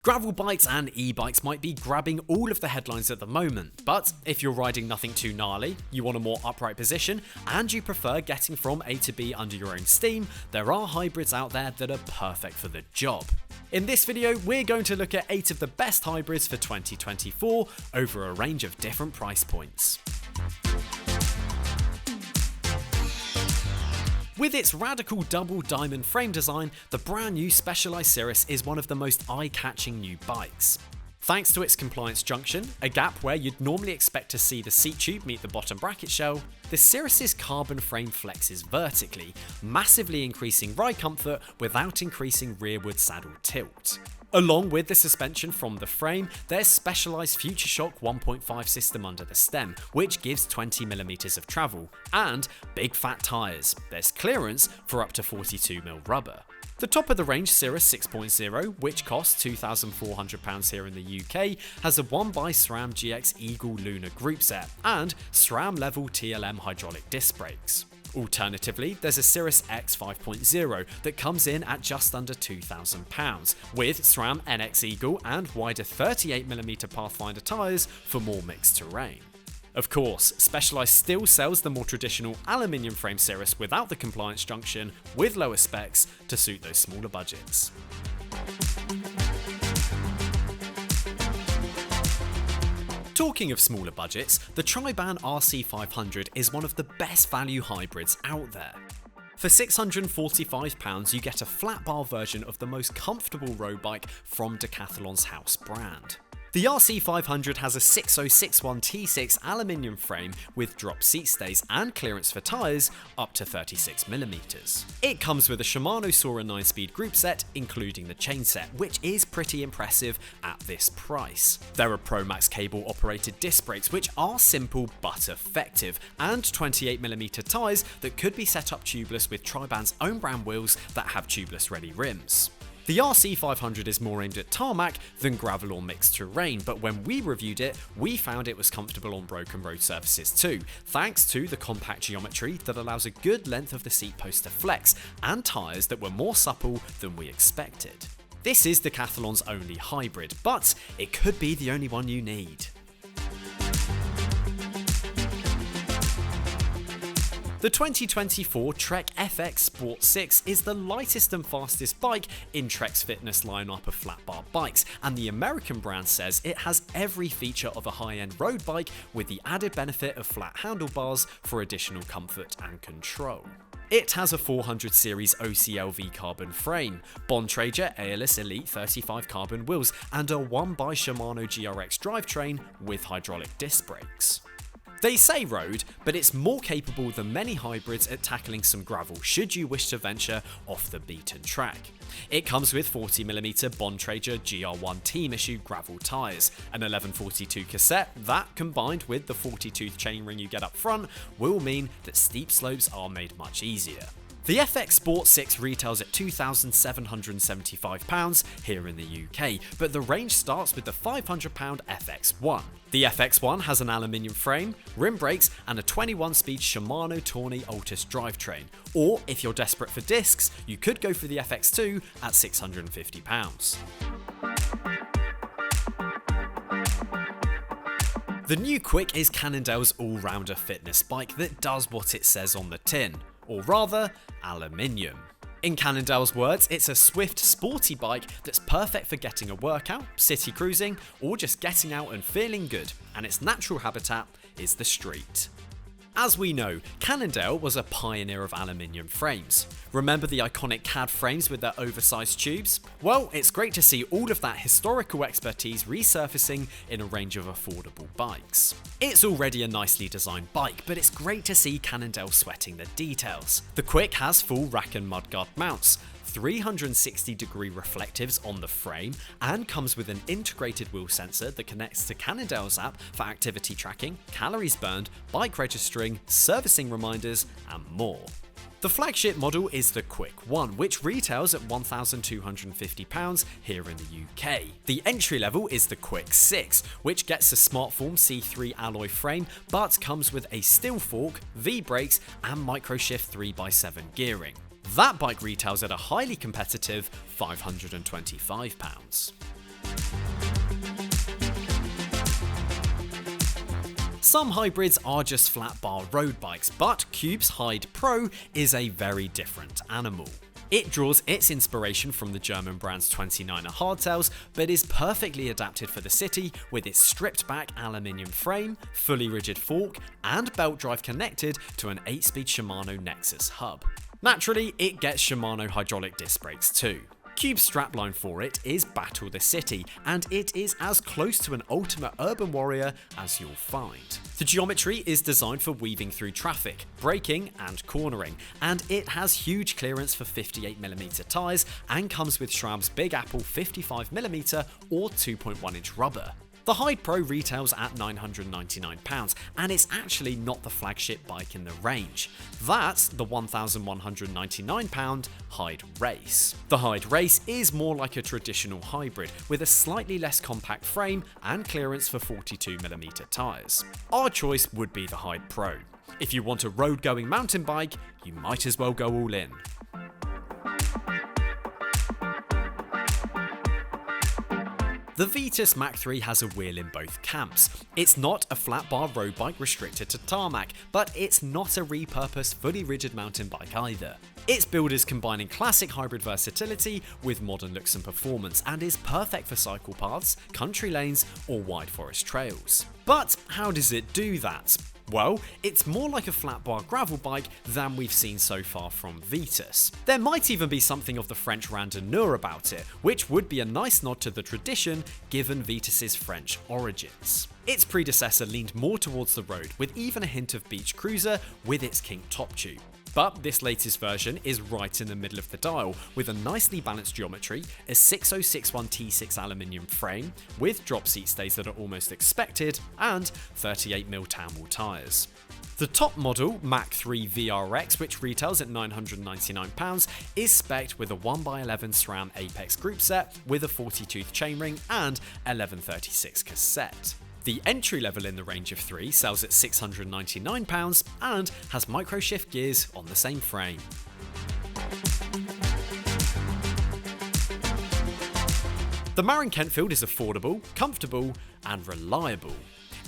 Gravel bikes and e-bikes might be grabbing all of the headlines at the moment, but if you're riding nothing too gnarly, you want a more upright position, and you prefer getting from A to B under your own steam, there are hybrids out there that are perfect for the job. In this video, we're going to look at 8 of the best hybrids for 2024 over a range of different price points. With its radical double diamond frame design, the brand new Specialized Sirrus is one of the most eye-catching new bikes. Thanks to its compliance junction, a gap where you'd normally expect to see the seat tube meet the bottom bracket shell, the Sirrus's carbon frame flexes vertically, massively increasing ride comfort without increasing rearward saddle tilt. Along with the suspension from the frame, there's Specialized FutureShock 1.5 system under the stem, which gives 20mm of travel, and big fat tyres. There's clearance for up to 42mm rubber. The top of the range Sirrus 6.0, which costs £2,400 here in the UK, has a 1x-SRAM GX Eagle Lunar group set and SRAM level TLM hydraulic disc brakes. Alternatively, there's a Sirrus X 5.0 that comes in at just under £2,000, with SRAM NX Eagle and wider 38mm Pathfinder tyres for more mixed terrain. Of course, Specialized still sells the more traditional aluminium frame Sirrus without the compliance junction, with lower specs to suit those smaller budgets. Talking of smaller budgets, the Triban RC500 is one of the best value hybrids out there. For £645 you get a flat bar version of the most comfortable road bike from Decathlon's house brand. The RC500 has a 6061 T6 aluminium frame with drop seat stays and clearance for tyres up to 36mm. It comes with a Shimano Sora 9-speed group set, including the chain set, which is pretty impressive at this price. There are ProMax cable operated disc brakes, which are simple but effective, and 28mm tyres that could be set up tubeless with Triban's own brand wheels that have tubeless ready rims. The RC500 is more aimed at tarmac than gravel or mixed terrain, but when we reviewed it, we found it was comfortable on broken road surfaces too, thanks to the compact geometry that allows a good length of the seat post to flex, and tyres that were more supple than we expected. This is Decathlon's only hybrid, but it could be the only one you need. The 2024 Trek FX Sport 6 is the lightest and fastest bike in Trek's fitness lineup of flat bar bikes, and the American brand says it has every feature of a high-end road bike with the added benefit of flat handlebars for additional comfort and control. It has a 400 series OCLV carbon frame, Bontrager ALS Elite 35 carbon wheels, and a 1x Shimano GRX drivetrain with hydraulic disc brakes. They say road, but it's more capable than many hybrids at tackling some gravel should you wish to venture off the beaten track. It comes with 40mm Bontrager GR1 team issued gravel tyres, an 1142 cassette that, combined with the 40-tooth chainring you get up front, will mean that steep slopes are made much easier. The FX Sport 6 retails at £2,775 here in the UK, but the range starts with the £500 FX1. The FX1 has an aluminium frame, rim brakes, and a 21-speed Shimano Tourney Altus drivetrain, or if you're desperate for discs, you could go for the FX2 at £650. The new Quick is Cannondale's all-rounder fitness bike that does what it says on the tin. Or rather, aluminium. In Cannondale's words, it's a swift, sporty bike that's perfect for getting a workout, city cruising, or just getting out and feeling good, and its natural habitat is the street. As we know, Cannondale was a pioneer of aluminium frames. Remember the iconic CAD frames with their oversized tubes? Well, it's great to see all of that historical expertise resurfacing in a range of affordable bikes. It's already a nicely designed bike, but it's great to see Cannondale sweating the details. The Quick has full rack and mudguard mounts, 360-degree reflectives on the frame, and comes with an integrated wheel sensor that connects to Cannondale's app for activity tracking, calories burned, bike registering, servicing reminders, and more. The flagship model is the Quick 1, which retails at £1,250 here in the UK. The entry level is the Quick 6, which gets a Smartform C3 alloy frame but comes with a steel fork, V-brakes, and microshift 3x7 gearing. That bike retails at a highly competitive £525. Some hybrids are just flat bar road bikes, but Cube's Hyde Pro is a very different animal. It draws its inspiration from the German brand's 29er hardtails, but is perfectly adapted for the city with its stripped back aluminium frame, fully rigid fork, and belt drive connected to an 8-speed Shimano Nexus hub. Naturally, it gets Shimano hydraulic disc brakes too. Cube's strapline for it is Battle the City, and it is as close to an ultimate urban warrior as you'll find. The geometry is designed for weaving through traffic, braking and cornering, and it has huge clearance for 58mm tyres and comes with Schramm's Big Apple 55mm or 2.1-inch rubber. The Hyde Pro retails at £999, and it's actually not the flagship bike in the range. That's the £1,199 Hyde Race. The Hyde Race is more like a traditional hybrid, with a slightly less compact frame and clearance for 42mm tyres. Our choice would be the Hyde Pro. If you want a road-going mountain bike, you might as well go all in. The Vitus Mach 3 has a wheel in both camps. It's not a flat bar road bike restricted to tarmac, but it's not a repurposed fully rigid mountain bike either. Its build is combining classic hybrid versatility with modern looks and performance, and is perfect for cycle paths, country lanes, or wide forest trails. But how does it do that? Well, it's more like a flat bar gravel bike than we've seen so far from Vitus. There might even be something of the French randonneur about it, which would be a nice nod to the tradition given Vitus's French origins. Its predecessor leaned more towards the road, with even a hint of beach cruiser with its kinked top tube. But this latest version is right in the middle of the dial, with a nicely balanced geometry, a 6061 T6 aluminium frame, with drop seat stays that are almost expected, and 38mm Tamwell tyres. The top model, Mach 3 VRX, which retails at £999, is spec'd with a 1x11 SRAM Apex group set with a 40-tooth chainring and 1136 cassette. The entry level in the range of 3 sells at £699 and has micro-shift gears on the same frame. The Marin Kentfield is affordable, comfortable, and reliable.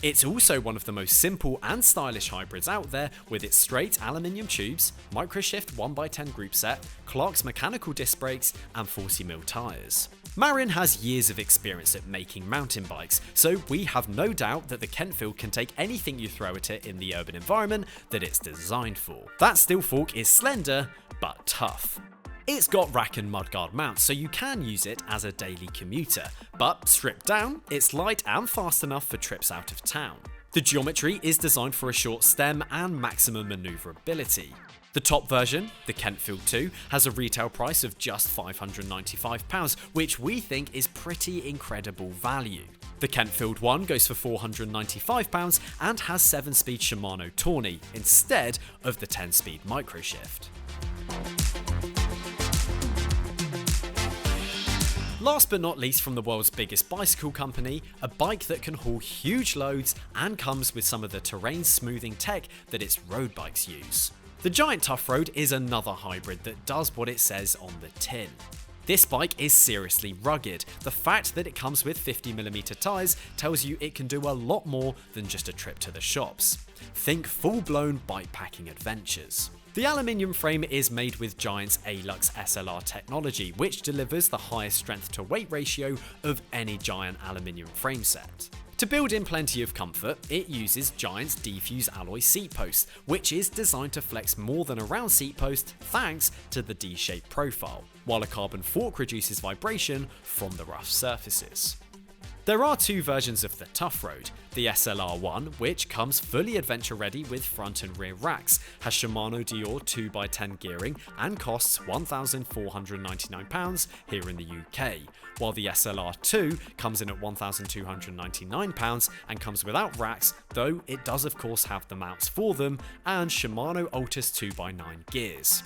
It's also one of the most simple and stylish hybrids out there, with its straight aluminium tubes, micro-shift 1x10 group set, Clark's mechanical disc brakes, and 40mm tyres. Marin has years of experience at making mountain bikes, so we have no doubt that the Kentfield can take anything you throw at it in the urban environment that it's designed for. That steel fork is slender, but tough. It's got rack and mudguard mounts, so you can use it as a daily commuter, but stripped down, it's light and fast enough for trips out of town. The geometry is designed for a short stem and maximum manoeuvrability. The top version, the Kentfield 2, has a retail price of just £595, which we think is pretty incredible value. The Kentfield 1 goes for £495 and has 7-speed Shimano Tourney instead of the 10-speed micro-shift. Last but not least, from the world's biggest bicycle company, a bike that can haul huge loads and comes with some of the terrain smoothing tech that its road bikes use. The giant Toughroad is another hybrid that does what it says on the tin. This bike is seriously rugged. The fact that it comes with 50mm tyres tells you it can do a lot more than just a trip to the shops. Think full-blown bikepacking adventures. The aluminium frame is made with Giant's Alux SLR technology, which delivers the highest strength to weight ratio of any Giant aluminium frame set. To build in plenty of comfort, it uses Giant's D-Fuse alloy seat post, which is designed to flex more than a round seat post thanks to the D-shaped profile, while a carbon fork reduces vibration from the rough surfaces. There are two versions of the Toughroad. The SLR1, which comes fully adventure ready with front and rear racks, has Shimano Dior 2x10 gearing and costs £1,499 here in the UK, while the SLR2 comes in at £1,299 and comes without racks, though it does of course have the mounts for them, and Shimano Altus 2x9 gears.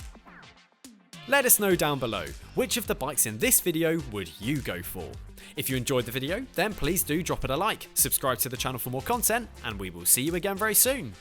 Let us know down below, which of the bikes in this video would you go for? If you enjoyed the video, then please do drop it a like, subscribe to the channel for more content, and we will see you again very soon.